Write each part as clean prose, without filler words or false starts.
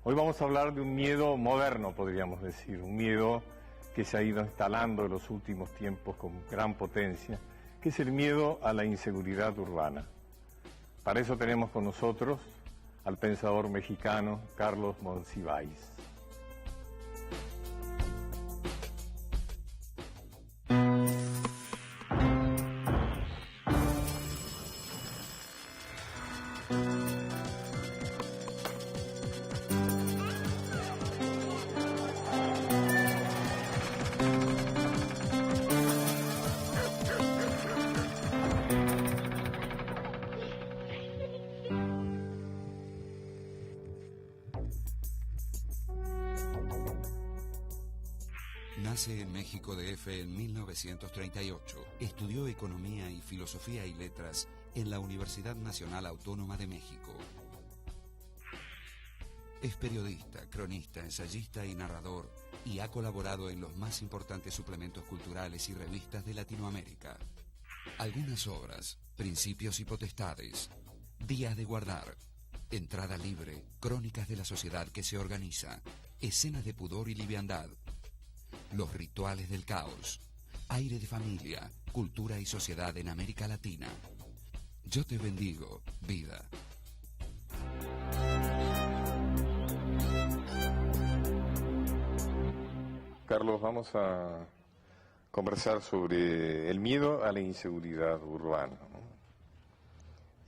Hoy vamos a hablar de un miedo moderno, podríamos decir, un miedo que se ha ido instalando en los últimos tiempos con gran potencia, que es el miedo a la inseguridad urbana. Para eso tenemos con nosotros al pensador mexicano Carlos Monsiváis. Nace en México DF en 1938. Estudió Economía y Filosofía y Letras en la Universidad Nacional Autónoma de México. Es periodista, cronista, ensayista y narrador, y ha colaborado en los más importantes suplementos culturales y revistas de Latinoamérica. Algunas obras: Principios y Potestades, Días de Guardar, Entrada Libre, Crónicas de la Sociedad que se Organiza, Escenas de Pudor y Liviandad, Los Rituales del Caos, Aire de Familia, Cultura y Sociedad en América Latina. Yo te bendigo, vida. Carlos, vamos a conversar sobre el miedo a la inseguridad urbana, ¿no?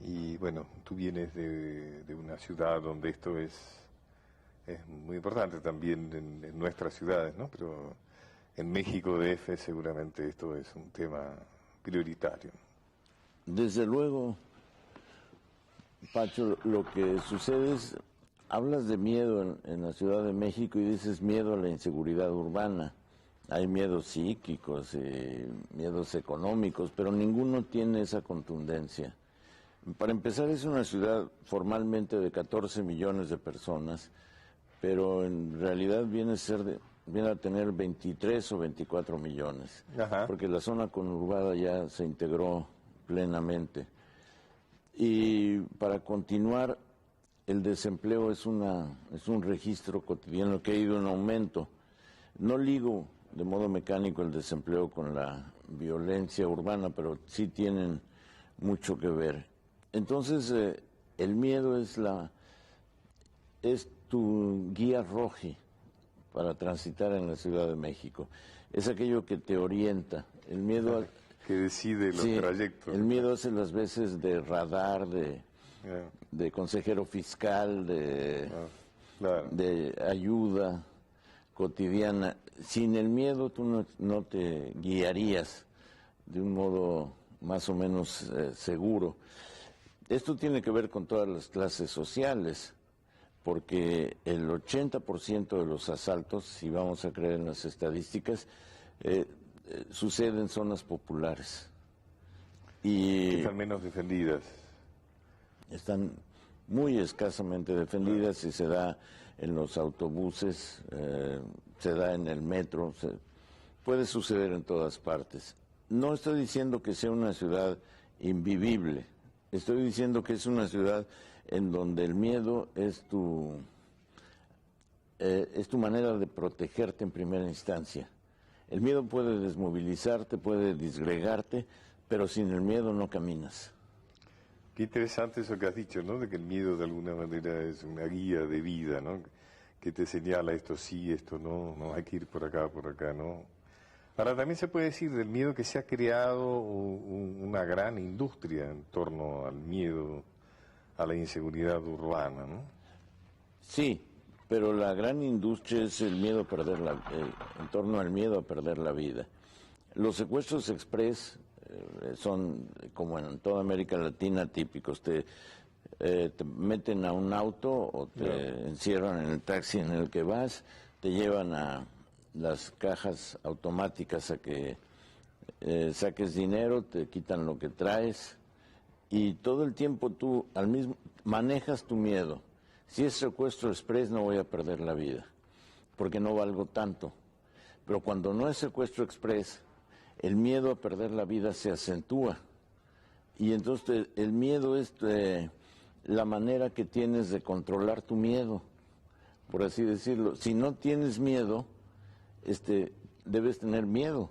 Y bueno, tú vienes de una ciudad donde esto es muy importante también en nuestras ciudades, ¿no? Pero en México DF seguramente esto es un tema prioritario. Desde luego, Pacho, lo que sucede es, hablas de miedo en la Ciudad de México y dices miedo a la inseguridad urbana. Hay miedos psíquicos, miedos económicos, pero ninguno tiene esa contundencia. Para empezar, es una ciudad formalmente de 14 millones de personas, pero en realidad viene a tener 23 o 24 millones, Ajá. Porque la zona conurbada ya se integró plenamente. Y para continuar, el desempleo es un registro cotidiano que ha ido en aumento. No ligo de modo mecánico el desempleo con la violencia urbana, pero sí tienen mucho que ver. Entonces, el miedo es tu guía roji para transitar en la Ciudad de México. Es aquello que te orienta. El miedo que decide los trayectos. El miedo hace las veces de radar, de consejero fiscal, de ayuda cotidiana. Sin el miedo tú no te guiarías de un modo más o menos seguro. Esto tiene que ver con todas las clases sociales, porque el 80% de los asaltos, si vamos a creer en las estadísticas, sucede en zonas populares. Y que están menos defendidas. Están muy escasamente defendidas y se da en los autobuses, se da en el metro, puede suceder en todas partes. No estoy diciendo que sea una ciudad invivible, estoy diciendo que es una ciudad en donde el miedo es tu manera de protegerte en primera instancia. El miedo puede desmovilizarte, puede disgregarte, pero sin el miedo no caminas. Qué interesante eso que has dicho, ¿no? De que el miedo de alguna manera es una guía de vida, ¿no? Que te señala esto sí, esto no hay que ir por acá, ¿no? Ahora también se puede decir del miedo que se ha creado una gran industria en torno al miedo a la inseguridad urbana, ¿no? Sí, pero la gran industria es el miedo a perder en torno al miedo a perder la vida. Los secuestros express son, como en toda América Latina, típicos. Te meten a un auto o te encierran en el taxi en el que vas, te llevan a las cajas automáticas a que saques dinero, te quitan lo que traes y todo el tiempo tú manejas tu miedo. Si es secuestro express no voy a perder la vida, porque no valgo tanto. Pero cuando no es secuestro express, el miedo a perder la vida se acentúa. Y entonces el miedo es la manera que tienes de controlar tu miedo. por así decirlo. Si no tienes miedo, debes tener miedo,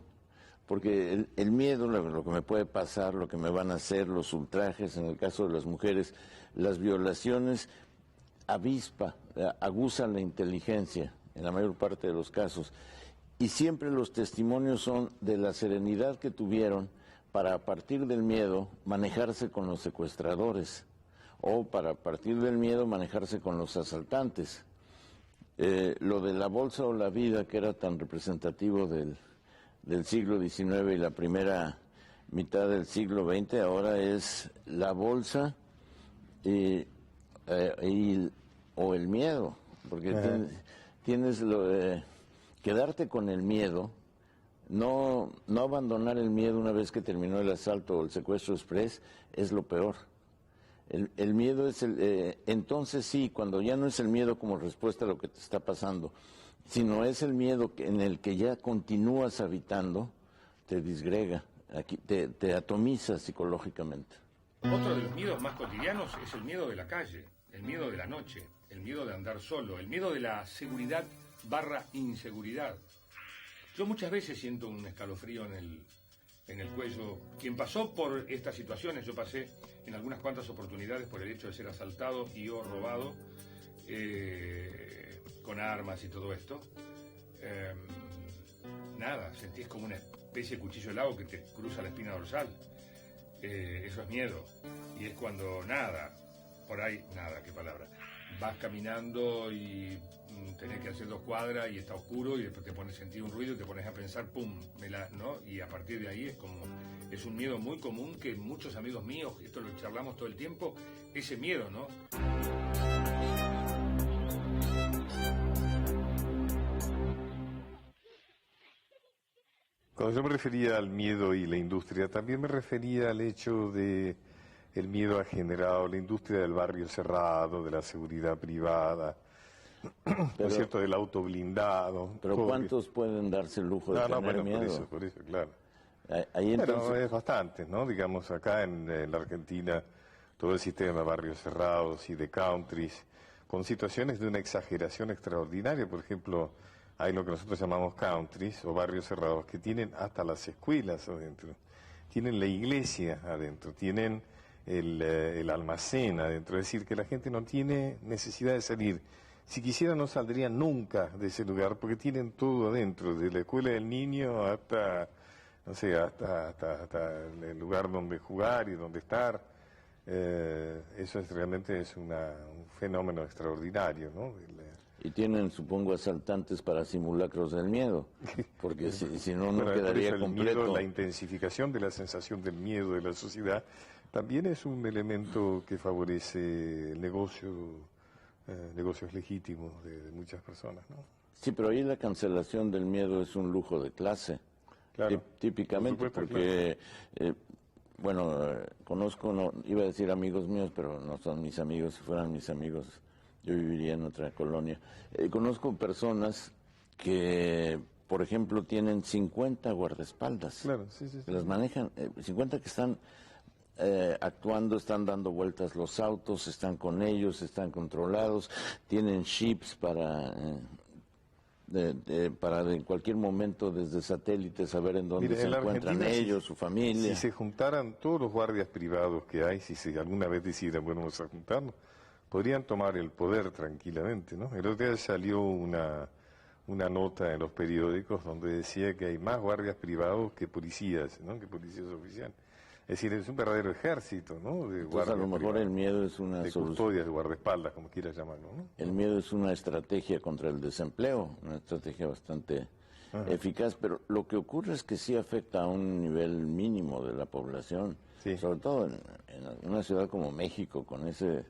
porque el miedo, lo que me puede pasar, lo que me van a hacer, los ultrajes, en el caso de las mujeres, las violaciones, aguzan la inteligencia en la mayor parte de los casos. Y siempre los testimonios son de la serenidad que tuvieron para, a partir del miedo, manejarse con los secuestradores, o para, a partir del miedo, manejarse con los asaltantes. Lo de la bolsa o la vida, que era tan representativo del siglo XIX y la primera mitad del siglo XX, ahora es la bolsa o el miedo, porque tienes quedarte con el miedo, no abandonar el miedo una vez que terminó el asalto o el secuestro express, es lo peor. El miedo es entonces sí, cuando ya no es el miedo como respuesta a lo que te está pasando, sino es el miedo en el que ya continúas habitando, te disgrega, te atomiza psicológicamente. Otro de los miedos más cotidianos es el miedo de la calle, el miedo de la noche, el miedo de andar solo, el miedo de la seguridad / inseguridad. Yo muchas veces siento un escalofrío en el cuello. Quien pasó por estas situaciones, yo pasé en algunas cuantas oportunidades por el hecho de ser asaltado y o robado con armas y todo esto. Nada, sentís como una especie de cuchillo helado que te cruza la espina dorsal. Eso es miedo. Y es cuando nada, por ahí, nada, qué palabra. Vas caminando y tenés que hacer 2 cuadras y está oscuro y después te pones a sentir un ruido y te pones a pensar, pum, ¿no? Y a partir de ahí es un miedo muy común que muchos amigos míos, esto lo charlamos todo el tiempo, ese miedo, ¿no? Cuando yo me refería al miedo y la industria, también me refería al hecho de el miedo ha generado la industria del barrio cerrado, de la seguridad privada, ¿no es cierto?, del auto blindado. Pero ¿cuántos pueden darse el lujo de tener miedo? Por eso, claro. Ahí entonces... Pero es bastante, ¿no? Digamos, acá en la Argentina, todo el sistema de barrios cerrados y de countries, con situaciones de una exageración extraordinaria. Por ejemplo, hay lo que nosotros llamamos countries o barrios cerrados, que tienen hasta las escuelas adentro, tienen la iglesia adentro, tienen el almacén adentro. Es decir, que la gente no tiene necesidad de salir. Si quisiera no saldrían nunca de ese lugar porque tienen todo adentro, desde la escuela del niño hasta, no sé, hasta el lugar donde jugar y donde estar. Eso realmente es un fenómeno extraordinario, ¿no? Y tienen, supongo, asaltantes para simulacros del miedo, porque si no, no quedaría completo. Miedo, la intensificación de la sensación del miedo de la sociedad también es un elemento que favorece el negocios legítimos de muchas personas, ¿no? Sí, pero ahí la cancelación del miedo es un lujo de clase, claro, típicamente, por supuesto, porque, bueno, conozco, no, iba a decir amigos míos, pero no son mis amigos. Si fueran mis amigos, yo viviría en otra colonia. Conozco personas que, por ejemplo, tienen 50 guardaespaldas. Claro, sí. Las manejan, 50 que están actuando, están dando vueltas los autos, están con ellos, están controlados, tienen chips para en cualquier momento desde satélites saber en dónde se encuentran ellos, su familia. Si se juntaran todos los guardias privados que hay, si alguna vez decidieran, bueno, vamos a juntarnos, podrían tomar el poder tranquilamente, ¿no? El otro día salió una nota en los periódicos donde decía que hay más guardias privados que policías, ¿no? Que policías oficiales. Es decir, es un verdadero ejército, ¿no? De Entonces, a lo mejor el miedo es una solución. De custodias, de guardaespaldas, como quieras llamarlo, ¿no? El miedo es una estrategia contra el desempleo, una estrategia bastante eficaz, pero lo que ocurre es que sí afecta a un nivel mínimo de la población, sobre todo en una ciudad como México, con ese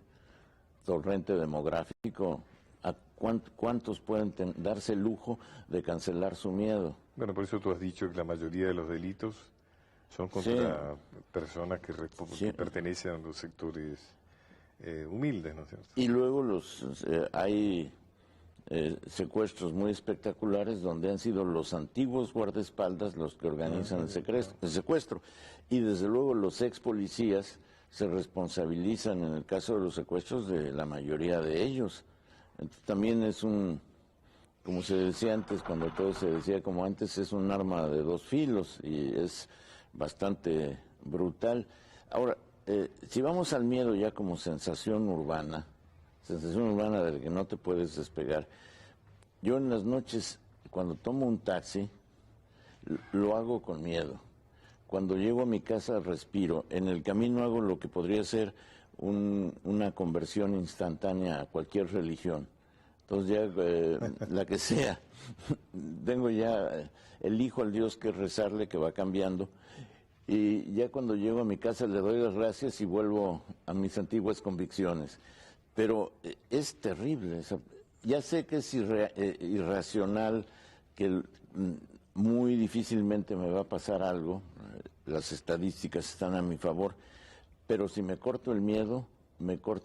torrente demográfico. ¿Cuántos pueden darse el lujo de cancelar su miedo? Bueno, por eso tú has dicho que la mayoría de los delitos son contra personas que pertenecen a los sectores humildes, ¿no es cierto? Y luego hay secuestros muy espectaculares donde han sido los antiguos guardaespaldas los que organizan el secuestro. Y desde luego los ex policías se responsabilizan en el caso de los secuestros de la mayoría de ellos. Entonces, también es como se decía antes, cuando todo se decía como antes, es un arma de dos filos y es bastante brutal. Ahora, si vamos al miedo ya como sensación urbana de la que no te puedes despegar, yo en las noches, cuando tomo un taxi, lo hago con miedo. Cuando llego a mi casa respiro. En el camino hago lo que podría ser una conversión instantánea a cualquier religión. Entonces ya, la que sea, tengo ya, elijo al Dios que rezarle, que va cambiando. Y ya cuando llego a mi casa le doy las gracias y vuelvo a mis antiguas convicciones. Pero es terrible. Ya sé que es irracional, que muy difícilmente me va a pasar algo. Las estadísticas están a mi favor. Pero si me corto el miedo, me corto